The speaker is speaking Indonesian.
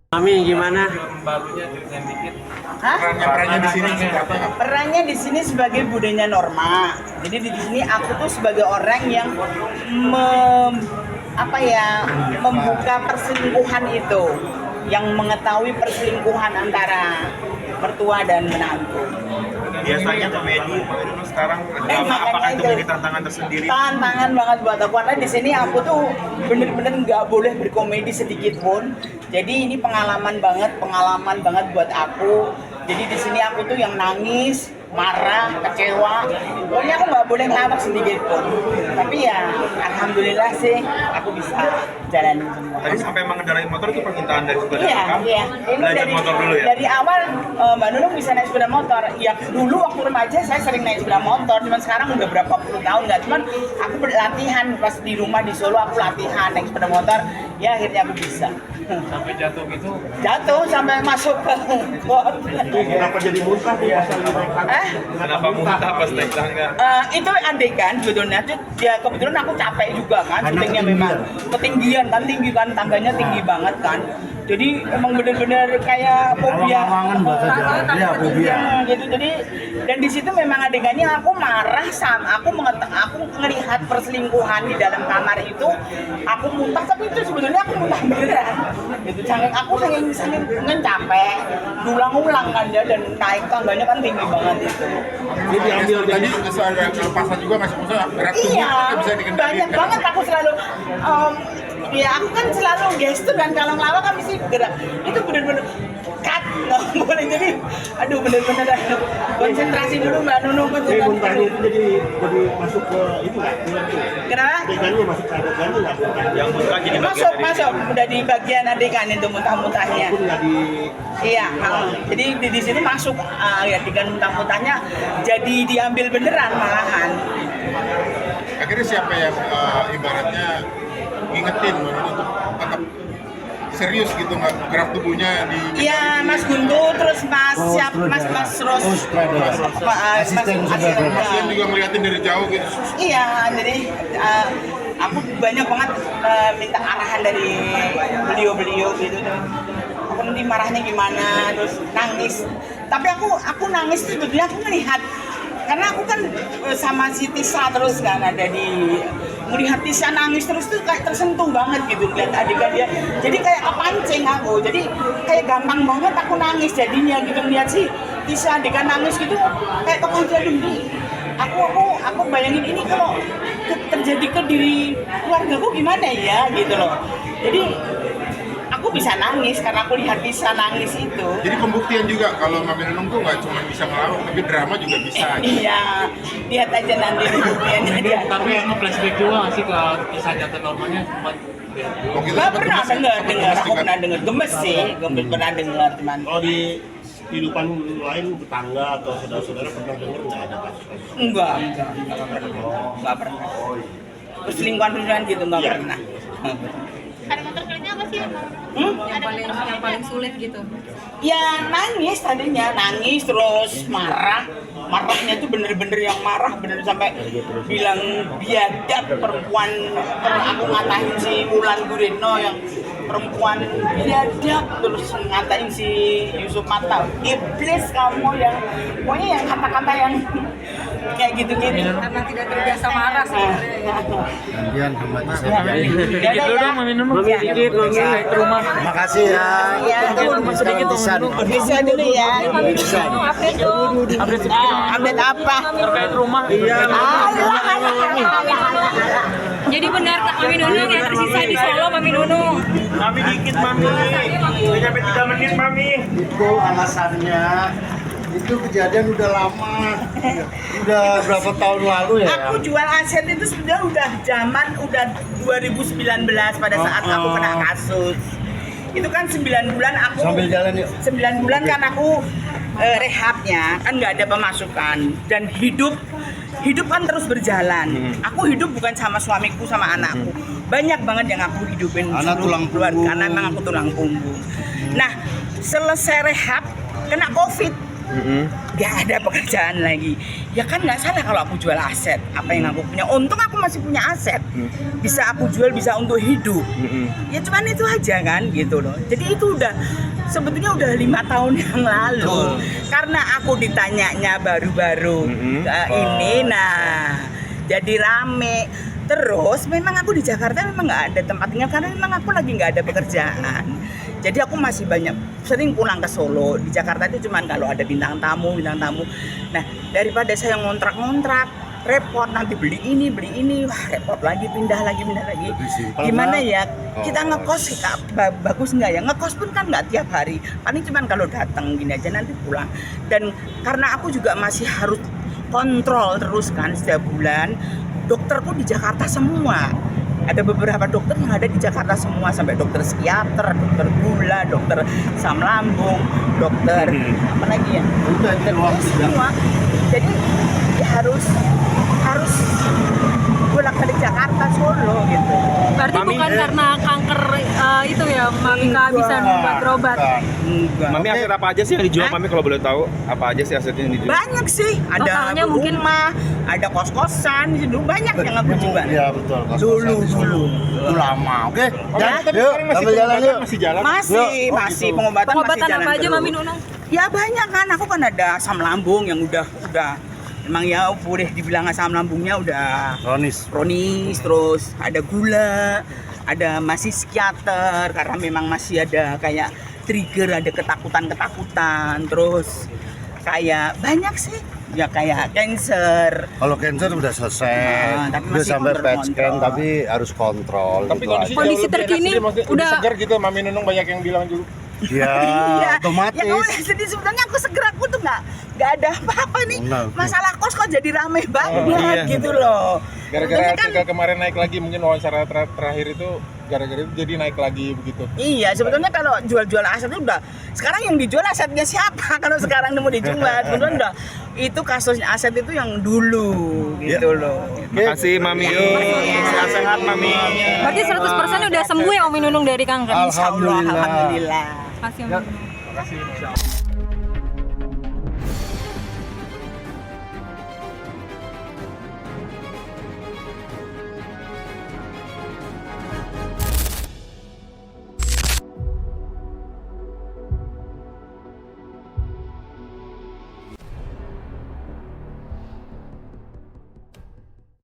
Mami gimana? Hah? Perannya di sini apa? Perannya di sini sebagai budenya Norma. Jadi di sini aku tuh sebagai orang yang membuka perselingkuhan itu, yang mengetahui perselingkuhan antara mertua dan menantu. Biasanya komedi, sekarang drama. Apakah itu menjadi tantangan tersendiri? Tantangan banget buat aku karena di sini aku tuh bener-bener nggak boleh berkomedi sedikit pun. Jadi ini pengalaman banget buat aku. Jadi di sini aku tuh yang nangis, marah, kecewa. Pokoknya aku nggak boleh ngambek sedikit pun. Tapi ya alhamdulillah sih aku bisa jalanin semua. Tadi sampai mengendarai motor itu permintaan dari saudara Iya, kamu? iya. Ini Belajar motor dulu ya? Dari awal Mbak Nunung bisa naik sepeda motor. Ya dulu waktu remaja saya sering naik sepeda motor, cuman sekarang udah berapa puluh tahun nggak. Cuman aku berlatihan pas di rumah di Solo, aku latihan naik sepeda motor. Ya akhirnya aku bisa. Sampai jatuh gitu. Jatuh sampai masuk ke got. Kenapa jadi muntah tuh pas lagi naik tangga? Kenapa muntah pas naik tangga? Itu andai kan sebetulnya ya kebetulan aku capek juga kan, syutingnya memang ketinggian kan, tinggi kan, tangganya tinggi banget kan. Jadi emang bener-bener kayak fobia. Ya, fobia. Gitu. Jadi dan di situ memang adegannya aku marah sama aku ngelihat perselingkuhan di dalam kamar itu, aku muntah, tapi itu sebetulnya aku muntah beneran. Gitu. Saking capek, ulang-ulang kan ya, dan naik tangganya kan tinggi banget itu. Jadi diambil tadi soal lepasan juga masih berat tubuh Iya, bisa dikendalikan. banyak banget aku selalu ya aku kan selalu gestur kan, kalau ngelawak kan mesti gerak. Itu bener-bener cut, nggak boleh. Jadi aduh bener-bener konsentrasi dulu Mbak Nunung. Muntahnya itu jadi masuk ke itu nggak? Kenapa? Adegannya masuk ke adegannya nggak? Yang muntah jadi Masuk udah di bagian adegan itu muntah-muntahnya. Pun nggak di Iya, jadi di sini masuk ya adegan muntah-muntahnya, jadi diambil beneran malahan. Akhirnya siapa yang ibaratnya ngingetin untuk tetap serius gitu, nggak gerak tubuhnya di Iya, Mas Guntur, terus Mas Ros. asisten sutradara. Pasien juga ngeliatin dari jauh gitu. Iya, jadi aku banyak banget minta arahan dari beliau gitu. Aku nanti marahnya gimana, terus nangis. Tapi aku nangis itu sebetulnya aku melihat, karena aku kan sama si Tisa terus kan ada di melihat Tisa nangis terus tuh kayak tersentuh banget gitu lihat adegan dia. Jadi kayak kepancing aku. Jadi kayak gampang banget aku nangis jadinya gitu lihat si Tisa adegan nangis gitu kayak kepancing. Aku bayangin ini kalau terjadi ke diri keluargaku gimana ya gitu loh. Jadi aku bisa nangis karena aku lihat Tisa nangis itu. Jadi pembuktian juga kalau Mami Nunung tuh nggak cuma bisa ngelawak, tapi drama juga bisa. Iya, lihat aja nanti pembuktiannya dia. Tapi yang flashback juga nggak sih ke kisah nyata Normanya sempat Nggak pernah dengar, aku pernah dengar, gemes sih, pernah dengar teman. Kalau di kehidupan lain tetangga atau saudara-saudara pernah dengar nggak ada kasus-kasus? Enggak pernah. Perselingkuhan gitu nggak pernah. Ada motor sulitnya apa sih? Yang paling sulit gitu. Ya nangis tadinya, nangis terus marahnya tuh bener-bener yang marah, bener sampai bilang biadab perempuan. Aku ngatain si Wulan Guritno yang perempuan biadab, terus ngatain si Yusuf Mata, iblis kamu, yang pokoknya yang kata-kata yang kayak gitu-gitu. Karena tidak terbiasa marah sebenarnya. Gantian sama dikit dulu dong Mami Nunung, dikit Mami naik ke rumah. Terima kasih ya. Ya, sedikit dong Mami Nunung. bisa dulu ya. Update dong. Update sedikit dong. Update apa? Terkait rumah. Iya. Jadi benar Kak Mami Nunung yang tersisa di Solo, Mami Nunung. Mami dikit Mami, udah sampai 3 menit Mami. Itu alasannya, itu kejadian udah lama, udah berapa tahun lalu ya? Aku jual aset itu sebenarnya udah 2019 pada saat aku kena kasus. Itu kan 9 bulan aku Sambil jalan yuk. 9 bulan kan aku rehabnya kan nggak ada pemasukan dan hidup kan terus berjalan. Aku hidup bukan sama suamiku sama anakku. Banyak banget yang aku hidupin Anak seluruh tulang keluarga punggung. karena memang aku tulang punggung. Nah, selesai rehab kena COVID. nggak ada pekerjaan lagi. Ya kan nggak salah kalau aku jual aset apa yang aku punya. Untung aku masih punya aset, bisa aku jual, bisa untuk hidup. Ya cuman itu aja kan gitu loh. Jadi itu udah sebetulnya udah 5 tahun yang lalu. Karena aku ditanyanya baru-baru ini, nah jadi rame. Terus memang aku di Jakarta memang nggak ada tempat tinggal karena memang aku lagi nggak ada pekerjaan. Jadi aku masih banyak sering pulang ke Solo. Di Jakarta itu cuman kalau ada bintang tamu. Nah daripada saya ngontrak repot, nanti beli ini, wah repot lagi, pindah lagi. Gimana ya kita ngekos bagus nggak ya? Ngekos pun kan nggak tiap hari. Paling cuman kalau datang gini aja nanti pulang. Dan karena aku juga masih harus kontrol terus kan setiap bulan. Dokterku di Jakarta semua. Ada beberapa dokter yang ada di Jakarta semua, sampai dokter psikiater, dokter gula, dokter asam lambung, dokter apa lagi ya? Dokter semua. Jadi ya harus bolak-balik Jakarta Solo gitu. Berarti bukan karena kanker itu ya, Mami kehabisan buat berobat. Enggak. Mami aset apa aja sih yang dijual Mami kalau boleh tahu? Apa aja sih asetnya yang dijual? Banyak sih, ada Totalnya mungkin rumah, ada kos-kosan, dulu banyak yang aku jual. Iya betul. Dulu. Itu lama. Oke. Ya, Tapi Yuk, sekarang masih sambil jalan yuk. masih jalan. Masih pengobatan Pengobatan masih jalan apa aja terus. Mami Nunung? Ya banyak kan, aku kan ada asam lambung yang udah emang ya boleh dibilang asam lambungnya udah kronis, terus ada gula, ada masih psikiater karena memang masih ada kayak trigger, ada ketakutan, terus kayak banyak sih ya kayak cancer. Kalau cancer udah selesai, Tapi udah masih sampai PET scan, kontrol. tapi harus kontrol. Tapi gitu kondisi aja. Kondisi jauh lebih enak terkini sih, maksudnya lebih udah- segar gitu. Mami Nunung banyak yang bilang juga. Ya, Ya otomatis. kamu sedih sebenarnya aku segera aku tuh nggak ada apa-apa nih. Benar. Masalah kos kok jadi rame banget gitu loh. Gara-gara Sebetulnya kan- artikel kemarin naik lagi, mungkin wawancara terakhir itu gara-gara itu jadi naik lagi begitu. Iya, sebetulnya kalau jual-jual aset itu udah sekarang yang dijual asetnya siapa? Kalau sekarang mau dijual, sebetulnya udah itu kasusnya aset itu yang dulu gitu loh. Makasih Mami. Sehat-sehat Mami. Berarti 100% udah sembuh ya Mami Nunung dari kanker? Insya Allah, Alhamdulillah. alhamdulillah. Makasih Mami Nunung. Makasih.